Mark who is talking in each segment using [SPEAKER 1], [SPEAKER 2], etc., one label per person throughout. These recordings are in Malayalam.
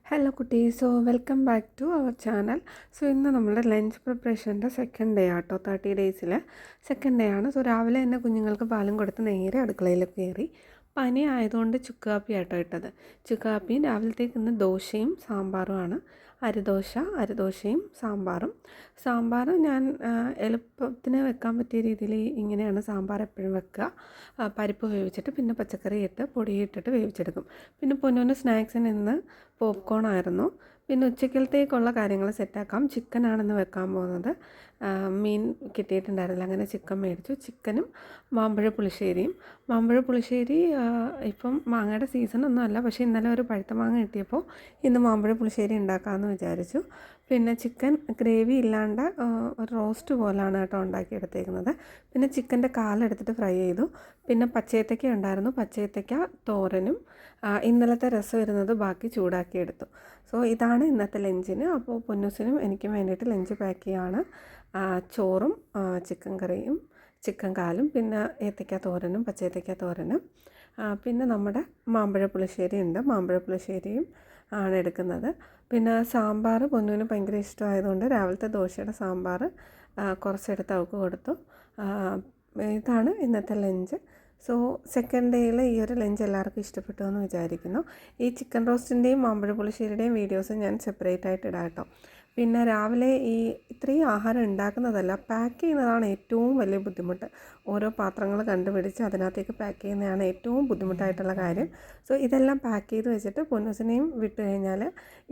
[SPEAKER 1] ഹലോ കുട്ടീസ്, welcome back to our channel. ഇന്ന് നമ്മുടെ ലഞ്ച് പ്രിപ്പറേഷൻ്റെ സെക്കൻഡ് ഡേ ആട്ടോ. 30 ഡേയ്സിൽ സെക്കൻഡ് ഡേ ആണ്. രാവിലെ തന്നെ കുഞ്ഞുങ്ങൾക്ക് പാലും കൊടുത്ത് നേരെ അടുക്കളയിലേക്ക് കയറി. പനി ആയതുകൊണ്ട് ചുക്ക് കാപ്പി ആട്ടോ ഇട്ടത്. ചുക്ക് കാപ്പിയും രാവിലത്തേക്ക് ഇന്ന് ദോശയും സാമ്പാറുമാണ്. അരിദോശയും സാമ്പാറും. സാമ്പാർ ഞാൻ എളുപ്പത്തിന് വെക്കാൻ പറ്റിയ രീതിയിൽ ഇങ്ങനെയാണ് സാമ്പാർ എപ്പോഴും വെക്കുക. പരിപ്പ് വേവിച്ചിട്ട് പിന്നെ പച്ചക്കറി ഇട്ട് പൊടിയിട്ടിട്ട് വേവിച്ചെടുക്കും. പിന്നെ പൊന്നൂന് സ്നാക്സിന് ഇന്ന് പോപ്കോൺ ആയിരുന്നു. പിന്നെ ഉച്ചക്കലത്തേക്കുള്ള കാര്യങ്ങൾ സെറ്റാക്കാം. ചിക്കനാണെന്ന് വെക്കാൻ പോകുന്നത്. മീൻ കിട്ടിയിട്ടുണ്ടായിരുന്നില്ല, അങ്ങനെ ചിക്കൻ മേടിച്ചു. ചിക്കനും മാമ്പഴ പുളിശ്ശേരിയും. മാമ്പഴ പുളിശ്ശേരി ഇപ്പം മാങ്ങയുടെ സീസണൊന്നും അല്ല, പക്ഷേ ഇന്നലെ ഒരു പഴുത്ത മാങ്ങ കിട്ടിയപ്പോൾ ഇന്ന് മാമ്പഴ പുളിശ്ശേരി ഉണ്ടാക്കാമെന്ന് വിചാരിച്ചു. പിന്നെ ചിക്കൻ ഗ്രേവി ഇല്ലാണ്ട് ഒരു റോസ്റ്റ് പോലാണ് കേട്ടോ ഉണ്ടാക്കിയെടുത്തേക്കുന്നത്. പിന്നെ ചിക്കൻ്റെ കാലെടുത്തിട്ട് ഫ്രൈ ചെയ്തു. പിന്നെ പച്ചയത്തക്ക ഉണ്ടായിരുന്നു, പച്ചയത്തക്ക തോരനും. ഇന്നലത്തെ രസം വരുന്നത് ബാക്കി ചൂടാക്കിയെടുത്തു. ഇതാണ് ഇന്നത്തെ ലഞ്ചിന്. അപ്പോൾ പൊന്നൂസിനും എനിക്കും വേണ്ടിയിട്ട് ലഞ്ച് പാക്ക് ചെയ്യാണ്. ചോറും ചിക്കൻ കറിയും ചിക്കൻ കാലും പിന്നെ ഏത്തയ്ക്ക തോരനും പച്ചയേത്തയ്ക്ക തോരനും. പിന്നെ നമ്മുടെ മാമ്പഴ പുളിശ്ശേരി ഉണ്ട്, മാമ്പഴ പുളിശ്ശേരിയും ആണ് എടുക്കുന്നത്. പിന്നെ സാമ്പാർ പൊന്നൂന് ഭയങ്കര ഇഷ്ടമായതുകൊണ്ട് രാവിലത്തെ ദോശയുടെ സാമ്പാർ കുറച്ചെടുത്ത് അവൾക്ക് കൊടുത്തു. ഇതാണ് ഇന്നത്തെ ലഞ്ച്. സെക്കൻഡ് ഡേയിൽ ഈ ഒരു ലഞ്ച് എല്ലാവർക്കും ഇഷ്ടപ്പെട്ടു എന്ന് വിചാരിക്കുന്നു. ഈ ചിക്കൻ റോസ്റ്റിൻ്റെയും മാമ്പഴ പുളിശ്ശേരിയുടെയും വീഡിയോസ് ഞാൻ സെപ്പറേറ്റ് ആയിട്ട് ഇടാം കേട്ടോ. പിന്നെ രാവിലെ ഇത്രയും ആഹാരം ഉണ്ടാക്കുന്നതല്ല, പാക്ക് ചെയ്യുന്നതാണ് ഏറ്റവും വലിയ ബുദ്ധിമുട്ട്. ഓരോ പാത്രങ്ങൾ കണ്ടുപിടിച്ച് അതിനകത്തേക്ക് പാക്ക് ചെയ്യുന്നതാണ് ഏറ്റവും ബുദ്ധിമുട്ടായിട്ടുള്ള കാര്യം. ഇതെല്ലാം പാക്ക് ചെയ്ത് വെച്ചിട്ട് പൊന്നൂസിനെയും വിട്ട് കഴിഞ്ഞാൽ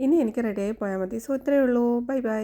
[SPEAKER 1] ഇനി എനിക്ക് റെഡിയായി പോയാൽ മതി. ഇത്രയേ ഉള്ളൂ. Bye bye.